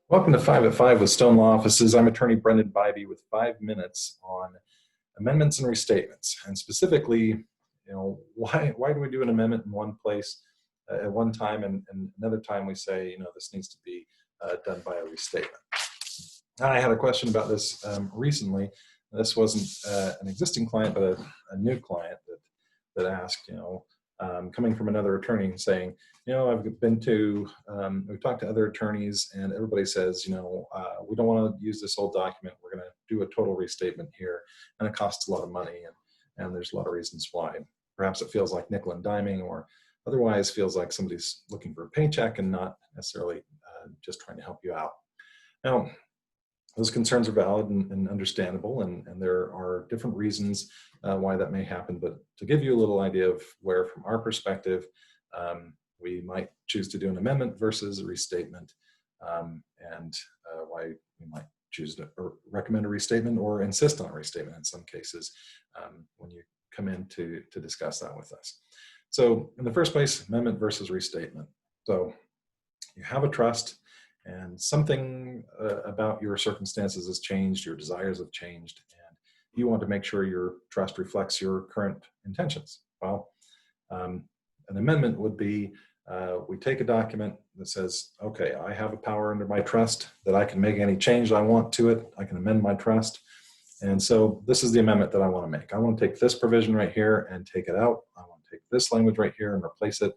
Welcome to 5 at 5 with Stone Law Offices. I'm attorney Brendan Bybee with 5 minutes on amendments and restatements. And specifically, why do we do an amendment in one place at one time and another time we say, this needs to be done by a restatement. I had a question about this recently. This wasn't an existing client, but a new client that asked, coming from another attorney and saying, I've been to, we've talked to other attorneys and everybody says, we don't want to use this old document. We're going to do a total restatement here and it costs a lot of money and there's a lot of reasons why. Perhaps it feels like nickel and diming or otherwise feels like somebody's looking for a paycheck and not necessarily just trying to help you out. Now, those concerns are valid and understandable, and there are different reasons why that may happen. But to give you a little idea of where, from our perspective, we might choose to do an amendment versus a restatement, and why we might choose to recommend a restatement or insist on a restatement in some cases when you come in to discuss that with us. So in the first place, amendment versus restatement. So you have a trust, and something about your circumstances has changed, your desires have changed, and you want to make sure your trust reflects your current intentions. Well, an amendment would be, we take a document that says, okay, I have a power under my trust that I can make any change I want to it. I can amend my trust. And so this is the amendment that I want to make. I want to take this provision right here and take it out. I want to take this language right here and replace it,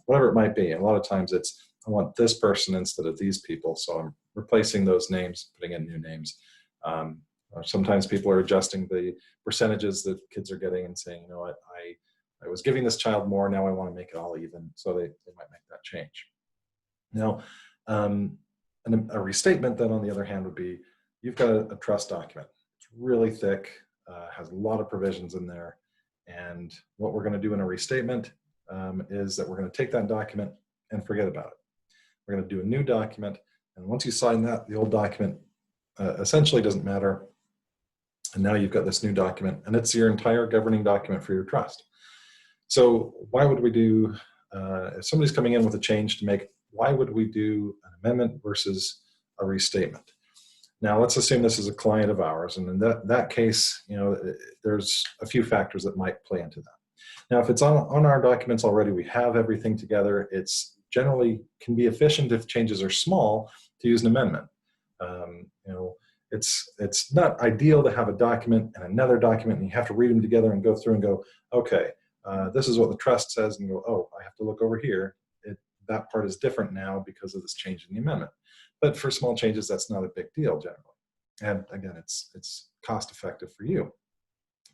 whatever it might be. And a lot of times it's, I want this person instead of these people. So I'm replacing those names, putting in new names. Sometimes people are adjusting the percentages that kids are getting and saying, what, I was giving this child more, now I want to make it all even. So they might make that change. Now, a restatement then on the other hand would be, you've got a trust document. It's really thick, has a lot of provisions in there. And what we're going to do in a restatement is that we're going to take that document and forget about it. We're going to do a new document, and once you sign that, the old document essentially doesn't matter. And now you've got this new document, and it's your entire governing document for your trust. So why would we do, if somebody's coming in with a change to make, why would we do an amendment versus a restatement? Now, let's assume this is a client of ours, and in that case, there's a few factors that might play into that. Now, if it's on our documents already, we have everything together, it's generally can be efficient if changes are small to use an amendment. It's not ideal to have a document and another document and you have to read them together and go through and go, okay, this is what the trust says, and go, oh, I have to look over here. That part is different now because of this change in the amendment. But for small changes, that's not a big deal generally. And again, it's cost effective for you.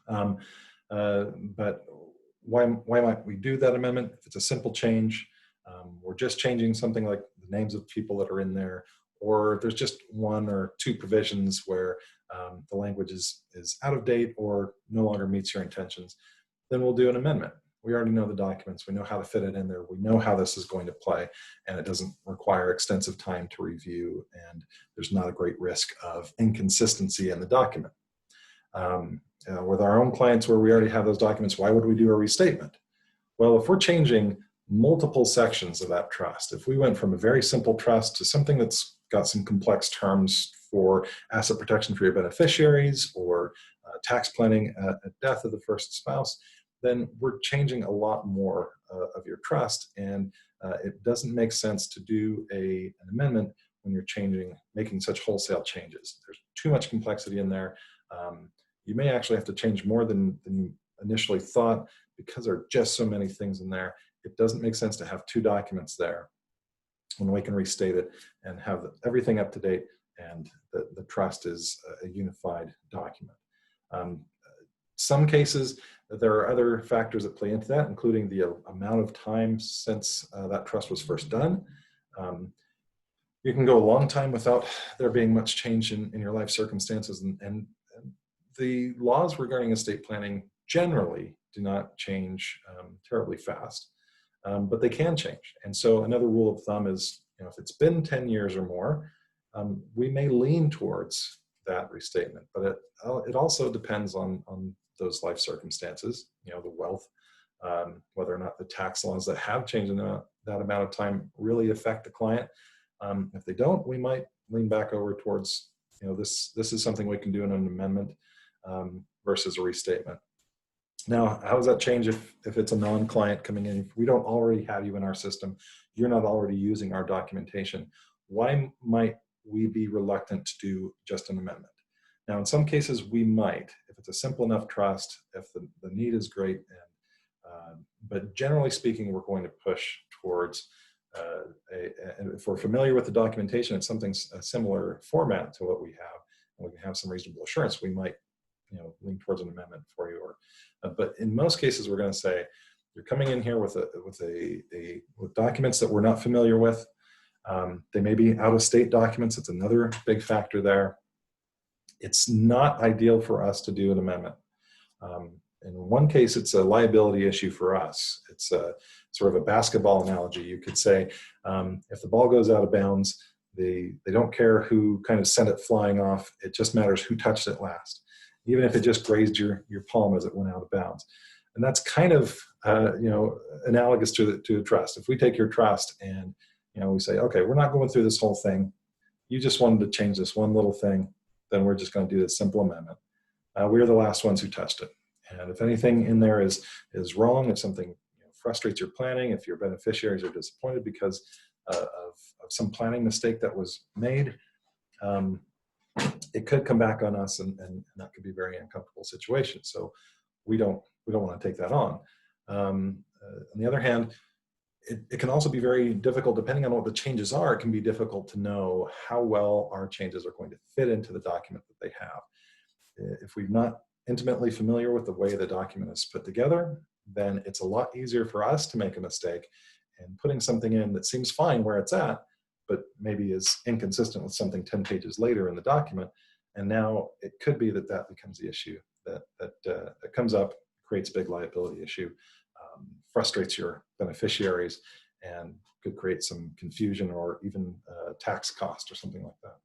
But why might we do that amendment? If it's a simple change, we're just changing something like the names of people that are in there, or there's just one or two provisions where the language is out of date or no longer meets your intentions, then we'll do an amendment. We already know the documents, we know how to fit it in there, we know how this is going to play, and it doesn't require extensive time to review, and there's not a great risk of inconsistency in the document. With our own clients where we already have those documents, why would we do a restatement? Well, if we're changing multiple sections of that trust, if we went from a very simple trust to something that's got some complex terms for asset protection for your beneficiaries or tax planning at death of the first spouse, then we're changing a lot more of your trust, and it doesn't make sense to do an amendment when you're making such wholesale changes. There's too much complexity in there. You may actually have to change more than you initially thought because there are just so many things in there. It doesn't make sense to have two documents there when we can restate it and have everything up to date, and the trust is a unified document. Some cases, there are other factors that play into that, including the amount of time since that trust was first done. You can go a long time without there being much change in your life circumstances, and the laws regarding estate planning generally do not change terribly fast, but they can change. And so another rule of thumb is, if it's been 10 years or more, we may lean towards that restatement, but it also depends on those life circumstances, the wealth, whether or not the tax laws that have changed in that amount of time really affect the client. If they don't, we might lean back over towards, this is something we can do in an amendment versus a restatement. Now, how does that change if it's a non-client coming in? If we don't already have you in our system, you're not already using our documentation, why might we be reluctant to do just an amendment? Now, in some cases, we might, if it's a simple enough trust, if the need is great, but generally speaking, we're going to push towards, and if we're familiar with the documentation, it's something a similar format to what we have, and we can have some reasonable assurance, we might lean towards an amendment for you. Or, but in most cases, we're going to say, you're coming in here with documents that we're not familiar with. They may be out-of-state documents. It's another big factor there. It's not ideal for us to do an amendment. In one case, it's a liability issue for us. It's a sort of a basketball analogy. You could say, if the ball goes out of bounds, they don't care who kind of sent it flying off. It just matters who touched it last, even if it just grazed your palm as it went out of bounds. And that's kind of analogous to a trust. If we take your trust and we say, okay, we're not going through this whole thing. You just wanted to change this one little thing, then we're just going to do this simple amendment. We're the last ones who touched it. And if anything in there is wrong, if something frustrates your planning, if your beneficiaries are disappointed because of some planning mistake that was made, it could come back on us, and that could be a very uncomfortable situation. So we don't want to take that on. On the other hand, it can also be very difficult, depending on what the changes are. It can be difficult to know how well our changes are going to fit into the document that they have. If we're not intimately familiar with the way the document is put together, then it's a lot easier for us to make a mistake and putting something in that seems fine where it's at, but maybe is inconsistent with something 10 pages later in the document. And now it could be that becomes the issue that comes up, creates a big liability issue, frustrates your beneficiaries, and could create some confusion or even tax cost or something like that.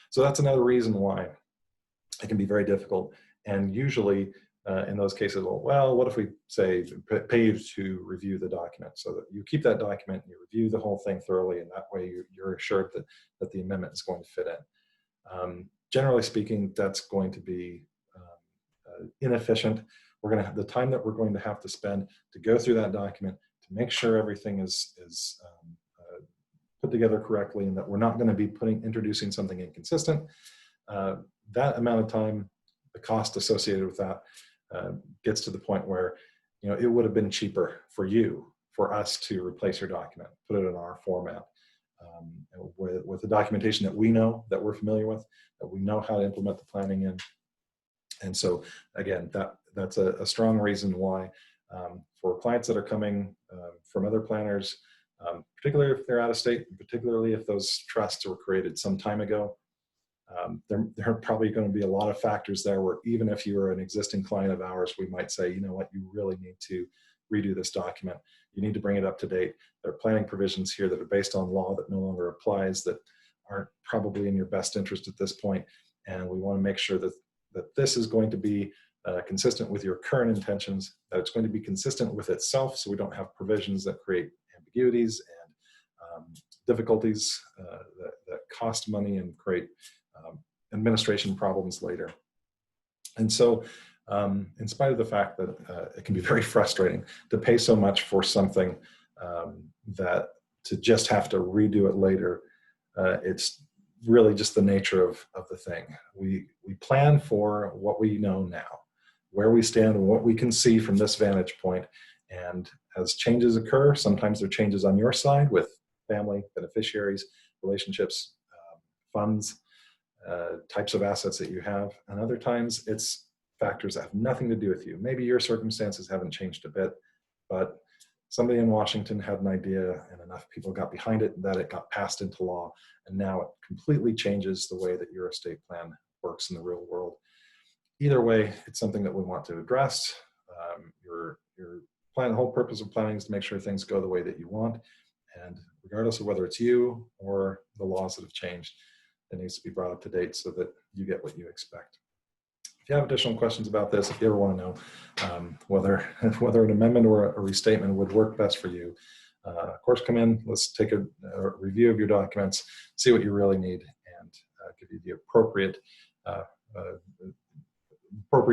So that's another reason why it can be very difficult. And usually in those cases, well, what if we say pay you to review the document, so that you keep that document, you review the whole thing thoroughly, and that way you're assured that the amendment is going to fit in. Generally speaking, that's going to be inefficient. We're going to have the time that we're going to have to spend to go through that document to make sure everything is put together correctly, and that we're not going to be introducing something inconsistent. That amount of time, the cost associated with that gets to the point where it would have been cheaper for us to replace your document, put it in our format, with the documentation that we know, that we're familiar with, that we know how to implement the planning in. And so again, that's a strong reason why for clients that are coming from other planners, particularly if they're out of state, particularly if those trusts were created some time ago, there are probably going to be a lot of factors there where even if you are an existing client of ours, we might say, you know what, you really need to redo this document. You need to bring it up to date. There are planning provisions here that are based on law that no longer applies, that aren't probably in your best interest at this point. And we want to make sure that this is going to be consistent with your current intentions, that it's going to be consistent with itself, so we don't have provisions that create ambiguities and difficulties that cost money and create administration problems later. And so in spite of the fact that it can be very frustrating to pay so much for something that to just have to redo it later, it's really just the nature of the thing. We plan for what we know now, where we stand and what we can see from this vantage point. And as changes occur, sometimes there are changes on your side with family, beneficiaries, relationships, funds, types of assets that you have. And other times it's factors that have nothing to do with you. Maybe your circumstances haven't changed a bit, but somebody in Washington had an idea and enough people got behind it that it got passed into law. And now it completely changes the way that your estate plan works in the real world. Either way, it's something that we want to address. Your plan, the whole purpose of planning is to make sure things go the way that you want. And regardless of whether it's you or the laws that have changed, it needs to be brought up to date so that you get what you expect. If you have additional questions about this, if you ever want to know whether an amendment or a restatement would work best for you, Of course, come in, let's take a review of your documents, see what you really need, and give you the appropriate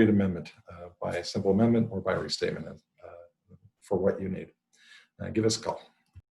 amendment by simple amendment or by restatement for what you need. Give us a call.